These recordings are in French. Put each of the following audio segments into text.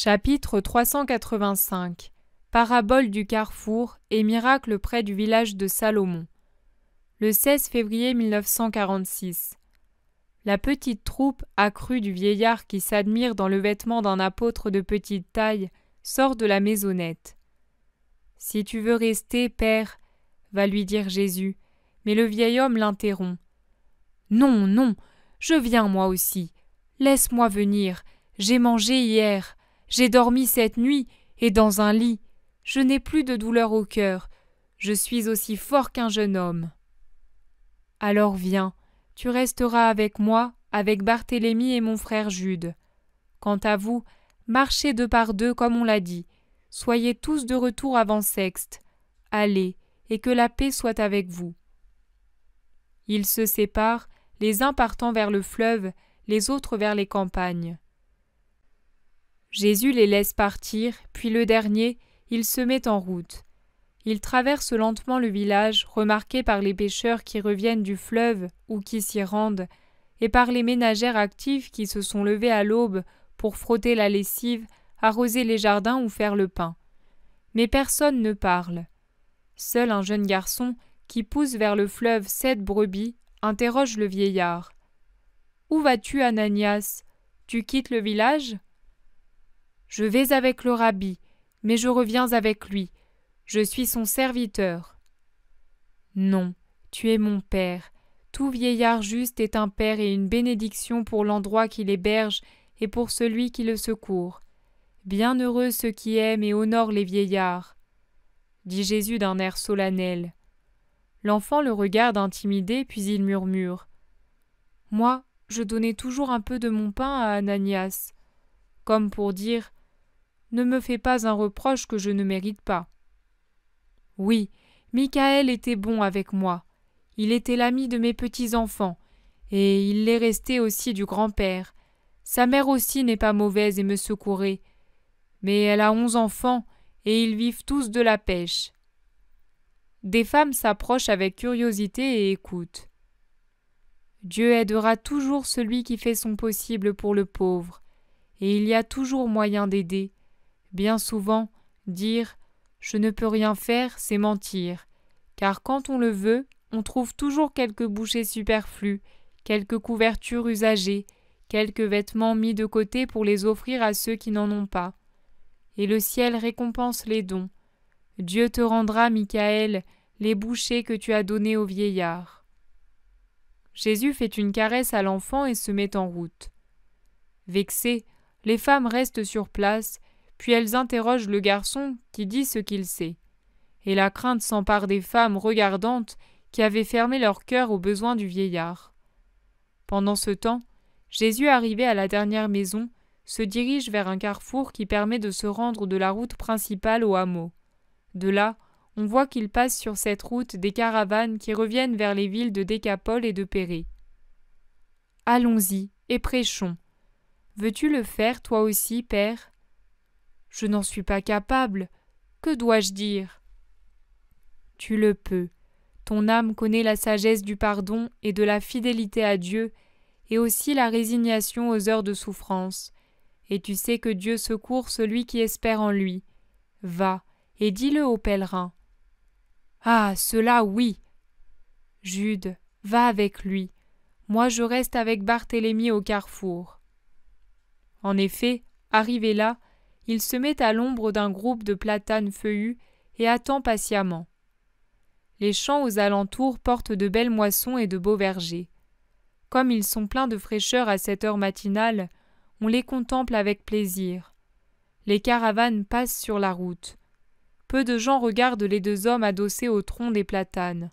Chapitre 385 Parabole du carrefour et miracle près du village de Salomon. Le 16 février 1946. La petite troupe accrue du vieillard qui s'admire dans le vêtement d'un apôtre de petite taille sort de la maisonnette. « Si tu veux rester, Père, » va lui dire Jésus, mais le vieil homme l'interrompt. « Non, non, je viens moi aussi. Laisse-moi venir, j'ai mangé hier. J'ai dormi cette nuit, et dans un lit. Je n'ai plus de douleur au cœur. Je suis aussi fort qu'un jeune homme. » Alors viens, tu resteras avec moi, avec Barthélemy et mon frère Jude. Quant à vous, marchez deux par deux comme on l'a dit. Soyez tous de retour avant sexte. Allez, et que la paix soit avec vous. Ils se séparent, les uns partant vers le fleuve, les autres vers les campagnes. Jésus les laisse partir, puis le dernier, il se met en route. Il traverse lentement le village, remarqué par les pêcheurs qui reviennent du fleuve ou qui s'y rendent, et par les ménagères actives qui se sont levées à l'aube pour frotter la lessive, arroser les jardins ou faire le pain. Mais personne ne parle. Seul un jeune garçon, qui pousse vers le fleuve 7 brebis, interroge le vieillard. « Où vas-tu, Ananias ? Tu quittes le village ?»« Je vais avec le rabbi, mais je reviens avec lui. Je suis son serviteur. »« Non, tu es mon père. Tout vieillard juste est un père et une bénédiction pour l'endroit qu'il héberge et pour celui qui le secourt. Bienheureux ceux qui aiment et honorent les vieillards, » dit Jésus d'un air solennel. L'enfant le regarde intimidé, puis il murmure. « Moi, je donnais toujours un peu de mon pain à Ananias. » Comme pour dire « Ne me fais pas un reproche que je ne mérite pas. » Oui, Michaël était bon avec moi. Il était l'ami de mes petits-enfants, et il l'est resté aussi du grand-père. Sa mère aussi n'est pas mauvaise et me secourait. Mais elle a 11 enfants, et ils vivent tous de la pêche. Des femmes s'approchent avec curiosité et écoutent. Dieu aidera toujours celui qui fait son possible pour le pauvre, et il y a toujours moyen d'aider. Bien souvent, dire « je ne peux rien faire », c'est mentir, car quand on le veut, on trouve toujours quelques bouchées superflues, quelques couvertures usagées, quelques vêtements mis de côté pour les offrir à ceux qui n'en ont pas. Et le ciel récompense les dons. Dieu te rendra, Michaël, les bouchées que tu as données au vieillard. Jésus fait une caresse à l'enfant et se met en route. Vexées, les femmes restent sur place, puis elles interrogent le garçon qui dit ce qu'il sait. Et la crainte s'empare des femmes regardantes qui avaient fermé leur cœur aux besoins du vieillard. Pendant ce temps, Jésus, arrivé à la dernière maison, se dirige vers un carrefour qui permet de se rendre de la route principale au hameau. De là, on voit qu'il passe sur cette route des caravanes qui reviennent vers les villes de Décapole et de Pérée. « Allons-y et prêchons. Veux-tu le faire, toi aussi, Père ? » ?»« Je n'en suis pas capable. Que dois-je dire ? » ?»« Tu le peux. Ton âme connaît la sagesse du pardon et de la fidélité à Dieu, et aussi la résignation aux heures de souffrance. Et tu sais que Dieu secourt celui qui espère en lui. Va, et dis-le aux pèlerins. »« Ah, cela oui !»« Jude, va avec lui. Moi je reste avec Barthélemy au carrefour. » En effet, arrivé là, il se met à l'ombre d'un groupe de platanes feuillus et attend patiemment. Les champs aux alentours portent de belles moissons et de beaux vergers. Comme ils sont pleins de fraîcheur à cette heure matinale, on les contemple avec plaisir. Les caravanes passent sur la route. Peu de gens regardent les 2 hommes adossés au tronc des platanes.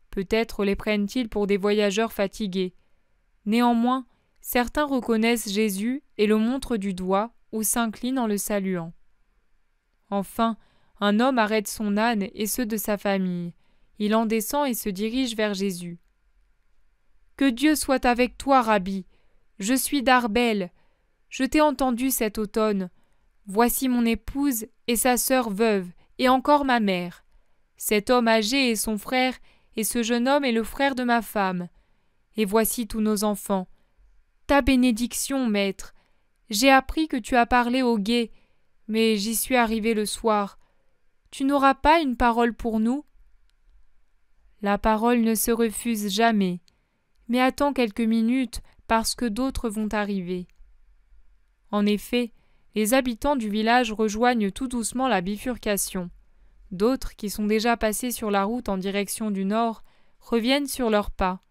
Peut-être les prennent-ils pour des voyageurs fatigués. Néanmoins, certains reconnaissent Jésus et le montrent du doigt ou s'inclinent en le saluant. Enfin, un homme arrête son âne et ceux de sa famille. Il en descend et se dirige vers Jésus. « Que Dieu soit avec toi, Rabbi. Je suis d'Arbel. Je t'ai entendu cet automne. Voici mon épouse et sa sœur veuve, et encore ma mère. Cet homme âgé est son frère, et ce jeune homme est le frère de ma femme. Et voici tous nos enfants. Ta bénédiction, maître. J'ai appris que tu as parlé aux guets, mais j'y suis arrivé le soir. Tu n'auras pas une parole pour nous ? La parole ne se refuse jamais, mais attends quelques minutes parce que d'autres vont arriver. En effet, les habitants du village rejoignent tout doucement la bifurcation. D'autres, qui sont déjà passés sur la route en direction du nord, reviennent sur leurs pas.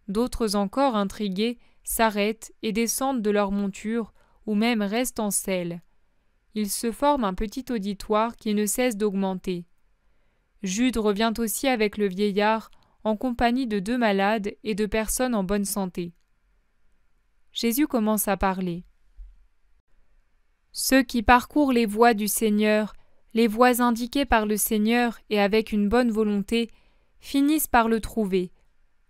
D'autres encore, intrigués, s'arrêtent et descendent de leur monture, ou même restent en selle. Il se forme un petit auditoire qui ne cesse d'augmenter. Jude revient aussi avec le vieillard, en compagnie de 2 malades et de personnes en bonne santé. Jésus commence à parler. Ceux qui parcourent les voies du Seigneur, les voies indiquées par le Seigneur et avec une bonne volonté, finissent par le trouver.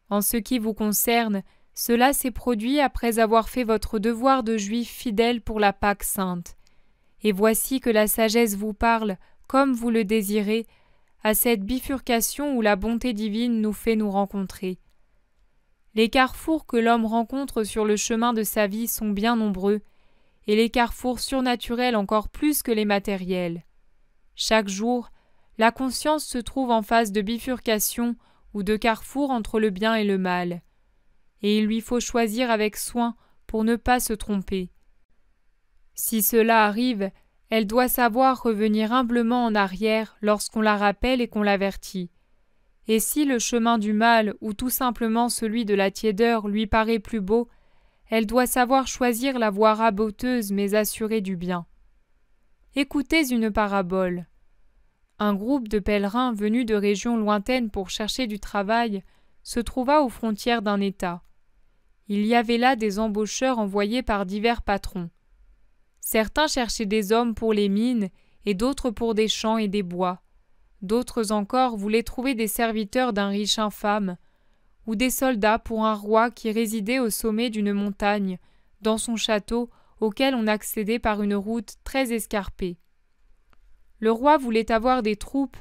En ce qui vous concerne, cela s'est produit après avoir fait votre devoir de Juifs fidèles pour la Pâque sainte. Et voici que la sagesse vous parle, comme vous le désirez, à cette bifurcation où la bonté divine nous fait nous rencontrer. Les carrefours que l'homme rencontre sur le chemin de sa vie sont bien nombreux, et les carrefours surnaturels encore plus que les matériels. Chaque jour, la conscience se trouve en phase de bifurcation ou de carrefour entre le bien et le mal. Et il lui faut choisir avec soin pour ne pas se tromper. Si cela arrive, elle doit savoir revenir humblement en arrière lorsqu'on la rappelle et qu'on l'avertit. Et si le chemin du mal ou tout simplement celui de la tiédeur lui paraît plus beau, elle doit savoir choisir la voie raboteuse mais assurée du bien. Écoutez une parabole. Un groupe de pèlerins venus de régions lointaines pour chercher du travail se trouva aux frontières d'un État. Il y avait là des embaucheurs envoyés par divers patrons. Certains cherchaient des hommes pour les mines et d'autres pour des champs et des bois. D'autres encore voulaient trouver des serviteurs d'un riche infâme ou des soldats pour un roi qui résidait au sommet d'une montagne, dans son château auquel on accédait par une route très escarpée. Le roi voulait avoir des troupes,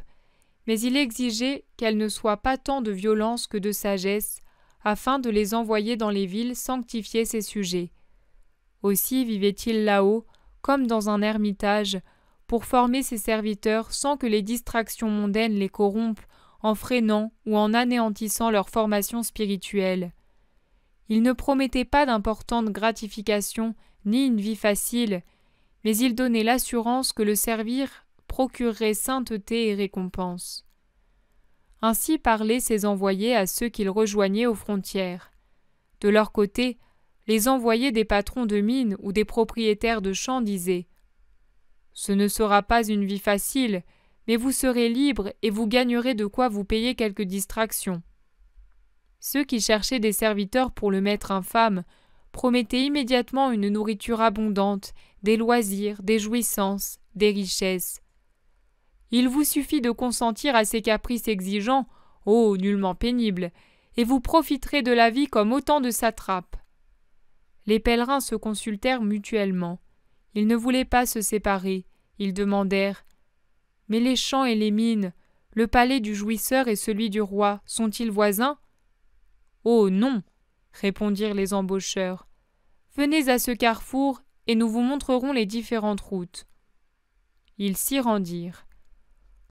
mais il exigeait qu'elles ne soient pas tant de violence que de sagesse, afin de les envoyer dans les villes sanctifier ses sujets. Aussi vivait-il là-haut, comme dans un ermitage, pour former ses serviteurs sans que les distractions mondaines les corrompent en freinant ou en anéantissant leur formation spirituelle. Il ne promettait pas d'importantes gratifications ni une vie facile, mais il donnait l'assurance que le servir procurerait sainteté et récompense. Ainsi parlaient ses envoyés à ceux qu'il rejoignait aux frontières. De leur côté, les envoyés des patrons de mines ou des propriétaires de champs disaient « Ce ne sera pas une vie facile, mais vous serez libres et vous gagnerez de quoi vous payer quelques distractions. » Ceux qui cherchaient des serviteurs pour le maître infâme promettaient immédiatement une nourriture abondante, des loisirs, des jouissances, des richesses. Il vous suffit de consentir à ces caprices exigeants, ô nullement pénibles, et vous profiterez de la vie comme autant de satrapes. Les pèlerins se consultèrent mutuellement. Ils ne voulaient pas se séparer. Ils demandèrent « Mais les champs et les mines, le palais du jouisseur et celui du roi, sont-ils voisins ?»« Oh non !» répondirent les embaucheurs. « Venez à ce carrefour et nous vous montrerons les différentes routes. » Ils s'y rendirent.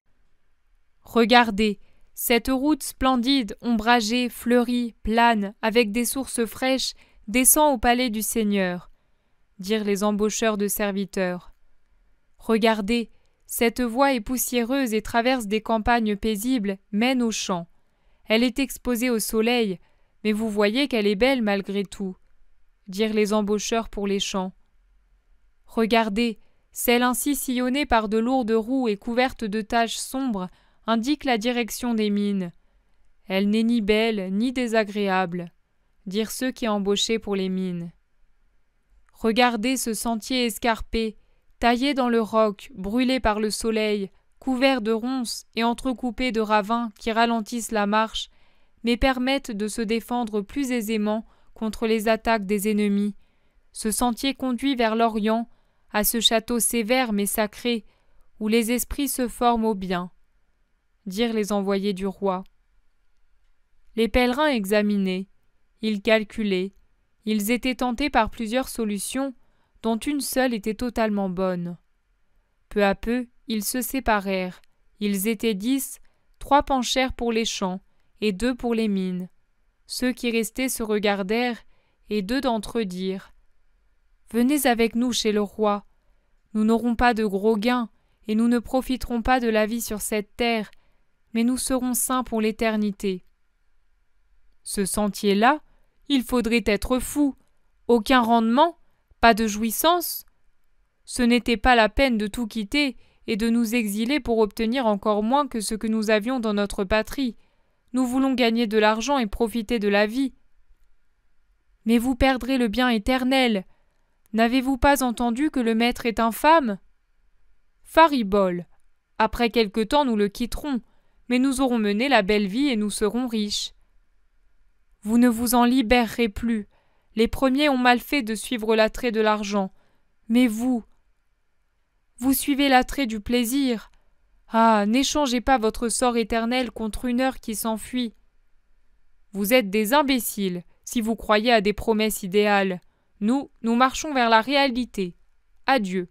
« Regardez, cette route splendide, ombragée, fleurie, plane, avec des sources fraîches, descend au palais du Seigneur, » dirent les embaucheurs de serviteurs. « Regardez, cette voie est poussiéreuse et traverse des campagnes paisibles, mène aux champs. Elle est exposée au soleil, mais vous voyez qu'elle est belle malgré tout, » dirent les embaucheurs pour les champs. « Regardez, celle ainsi sillonnée par de lourdes roues et couverte de taches sombres indique la direction des mines. Elle n'est ni belle ni désagréable, » dirent ceux qui embauchaient pour les mines. « Regardez ce sentier escarpé, taillé dans le roc, brûlé par le soleil, couvert de ronces et entrecoupé de ravins qui ralentissent la marche, mais permettent de se défendre plus aisément contre les attaques des ennemis. Ce sentier conduit vers l'Orient, à ce château sévère mais sacré, où les esprits se forment au bien, » dirent les envoyés du roi. Les pèlerins examinaient, ils calculaient, ils étaient tentés par plusieurs solutions, dont une seule était totalement bonne. Peu à peu, ils se séparèrent. Ils étaient 10, 3 penchèrent pour les champs, et 2 pour les mines. Ceux qui restaient se regardèrent, et 2 d'entre eux dirent « Venez avec nous chez le roi. Nous n'aurons pas de gros gains, et nous ne profiterons pas de la vie sur cette terre, mais nous serons saints pour l'éternité. » Ce sentier-là, il faudrait être fou. Aucun rendement, pas de jouissance. Ce n'était pas la peine de tout quitter et de nous exiler pour obtenir encore moins que ce que nous avions dans notre patrie. Nous voulons gagner de l'argent et profiter de la vie. Mais vous perdrez le bien éternel. N'avez-vous pas entendu que le maître est infâme? Faribole. Après quelque temps nous le quitterons, mais nous aurons mené la belle vie et nous serons riches. Vous ne vous en libérerez plus. Les premiers ont mal fait de suivre l'attrait de l'argent. Mais vous suivez l'attrait du plaisir. Ah, n'échangez pas votre sort éternel contre une heure qui s'enfuit. Vous êtes des imbéciles, si vous croyez à des promesses idéales. Nous marchons vers la réalité. Adieu.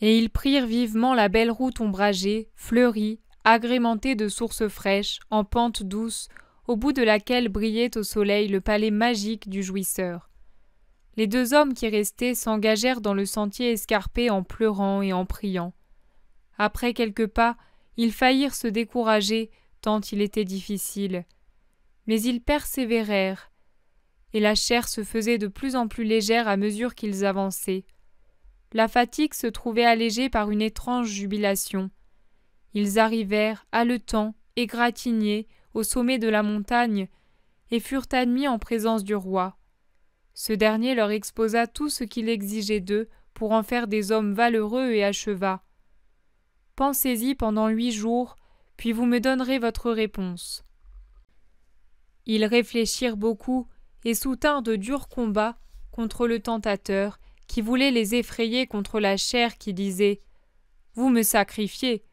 Et ils prirent vivement la belle route ombragée, fleurie, agrémentée de sources fraîches, en pente douce, au bout de laquelle brillait au soleil le palais magique du jouisseur. Les 2 hommes qui restaient s'engagèrent dans le sentier escarpé en pleurant et en priant. Après quelques pas, ils faillirent se décourager, tant il était difficile. Mais ils persévérèrent, et la chair se faisait de plus en plus légère à mesure qu'ils avançaient. La fatigue se trouvait allégée par une étrange jubilation. Ils arrivèrent, haletants, égratignés, au sommet de la montagne, et furent admis en présence du roi. Ce dernier leur exposa tout ce qu'il exigeait d'eux pour en faire des hommes valeureux et acheva. « Pensez-y pendant 8 jours, puis vous me donnerez votre réponse. » Ils réfléchirent beaucoup et soutinrent de durs combats contre le tentateur qui voulait les effrayer contre la chair qui disait « Vous me sacrifiez »,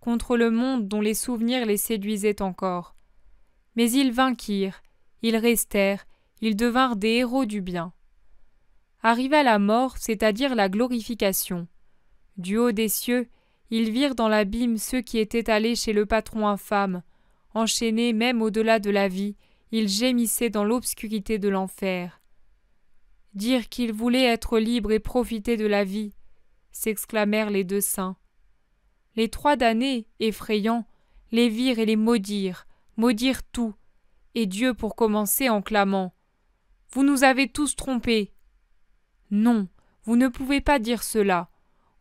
contre le monde dont les souvenirs les séduisaient encore. Mais ils vainquirent, ils restèrent, ils devinrent des héros du bien. Arriva la mort, c'est-à-dire la glorification. Du haut des cieux, ils virent dans l'abîme ceux qui étaient allés chez le patron infâme. Enchaînés même au-delà de la vie, ils gémissaient dans l'obscurité de l'enfer. Dire qu'ils voulaient être libres et profiter de la vie, s'exclamèrent les 2 saints. Les 3 damnés, effrayants, les virent et les maudirent tout, et Dieu pour commencer en clamant « Vous nous avez tous trompés !»« Non, vous ne pouvez pas dire cela.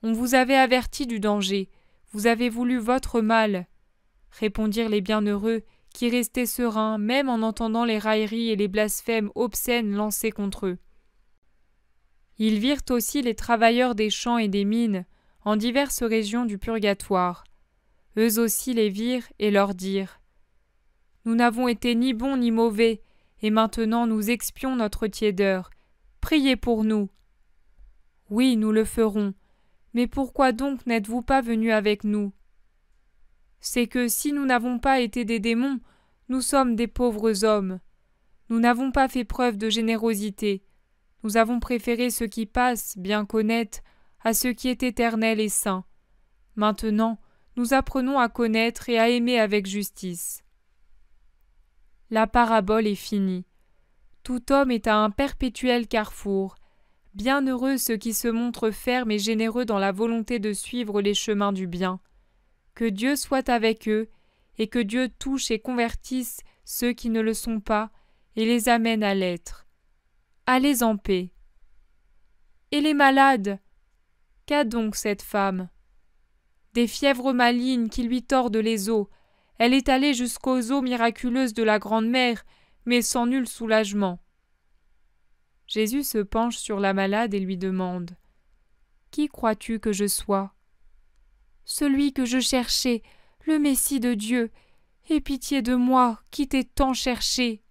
On vous avait averti du danger, vous avez voulu votre mal. » répondirent les bienheureux, qui restaient sereins même en entendant les railleries et les blasphèmes obscènes lancés contre eux. Ils virent aussi les travailleurs des champs et des mines, en diverses régions du purgatoire. Eux aussi les virent et leur dirent « Nous n'avons été ni bons ni mauvais, et maintenant nous expions notre tiédeur. Priez pour nous. » « Oui, nous le ferons. Mais pourquoi donc n'êtes-vous pas venus avec nous? » « C'est que si nous n'avons pas été des démons, nous sommes des pauvres hommes. Nous n'avons pas fait preuve de générosité. Nous avons préféré ce qui passe, bien qu'honnête, à ce qui est éternel et saint. Maintenant, nous apprenons à connaître et à aimer avec justice. » La parabole est finie. Tout homme est à un perpétuel carrefour. Bienheureux ceux qui se montrent fermes et généreux dans la volonté de suivre les chemins du bien. Que Dieu soit avec eux, et que Dieu touche et convertisse ceux qui ne le sont pas, et les amène à l'être. Allez en paix. Et les malades? Qu'a donc cette femme? Des fièvres malignes qui lui tordent les os. Elle est allée jusqu'aux eaux miraculeuses de la Grande Mer, mais sans nul soulagement. Jésus se penche sur la malade et lui demande « Qui crois-tu que je sois ?» « Celui que je cherchais, le Messie de Dieu. Aie pitié de moi, qui t'ai tant cherché. »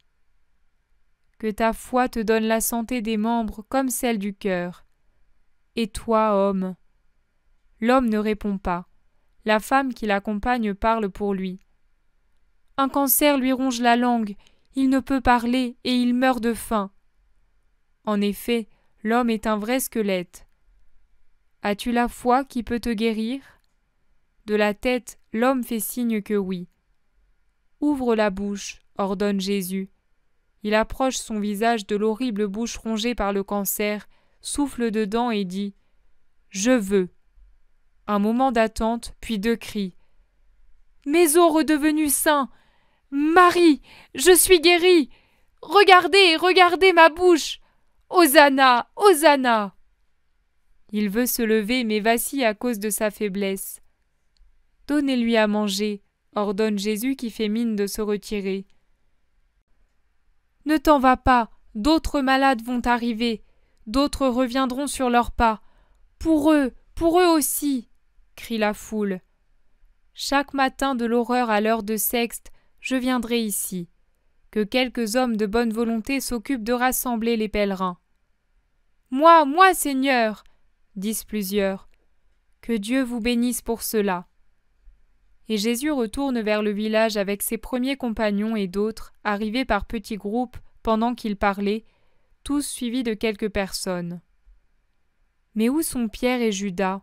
Que ta foi te donne la santé des membres comme celle du cœur. Et toi, homme? L'homme ne répond pas. La femme qui l'accompagne parle pour lui. Un cancer lui ronge la langue, il ne peut parler et il meurt de faim. En effet, l'homme est un vrai squelette. As-tu la foi qui peut te guérir ? De la tête, l'homme fait signe que oui. Ouvre la bouche, ordonne Jésus. Il approche son visage de l'horrible bouche rongée par le cancer, souffle dedans et dit « Je veux ». Un moment d'attente, puis 2 cris. « Mes os redevenus sains ! Marie, je suis guérie ! Regardez, regardez ma bouche ! Hosanna, Hosanna !» Il veut se lever mais vacille à cause de sa faiblesse. « Donnez-lui à manger », ordonne Jésus qui fait mine de se retirer. « Ne t'en va pas, d'autres malades vont arriver, d'autres reviendront sur leurs pas. Pour eux aussi !» crie la foule. « Chaque matin de l'aurore à l'heure de sexte, je viendrai ici. Que quelques hommes de bonne volonté s'occupent de rassembler les pèlerins. »« Moi, Seigneur !» disent plusieurs. « Que Dieu vous bénisse pour cela. » Et Jésus retourne vers le village avec ses premiers compagnons et d'autres, arrivés par petits groupes pendant qu'il parlait, tous suivis de quelques personnes. « Mais où sont Pierre et Judas ?»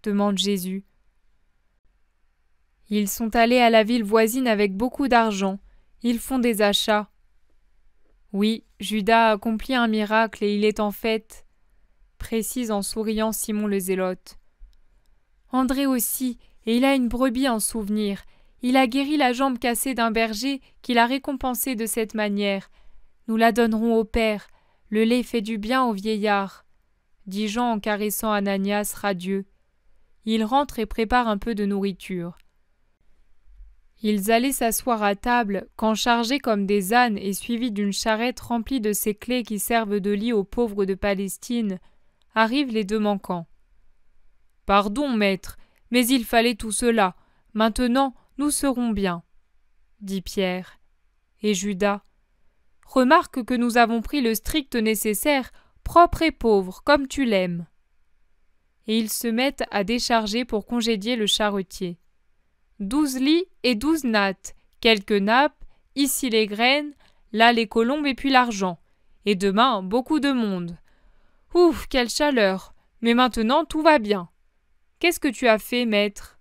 demande Jésus. « Ils sont allés à la ville voisine avec beaucoup d'argent. Ils font des achats. »« Oui, Judas a accompli un miracle et il est en fête, » précise en souriant Simon le Zélote. « André aussi, et il a une brebis en souvenir. Il a guéri la jambe cassée d'un berger qu'il a récompensé de cette manière. Nous la donnerons au Père. Le lait fait du bien au vieillard, » dit Jean en caressant Ananias radieux. Il rentre et prépare un peu de nourriture. Ils allaient s'asseoir à table quand, chargés comme des ânes et suivis d'une charrette remplie de ces clés qui servent de lit aux pauvres de Palestine, arrivent les 2 manquants. « Pardon, maître, mais il fallait tout cela. Maintenant, nous serons bien, » dit Pierre. Et Judas. « Remarque que nous avons pris le strict nécessaire, propre et pauvre, comme tu l'aimes. » Et ils se mettent à décharger pour congédier le charretier. 12 lits et 12 nattes, quelques nappes, ici les graines, là les colombes et puis l'argent. Et demain, beaucoup de monde. Ouf, quelle chaleur! Mais maintenant, tout va bien. Qu'est-ce que tu as fait, maître ?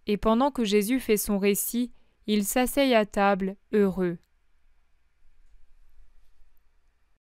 Et pendant que Jésus fait son récit, ils s'asseyent à table, heureux.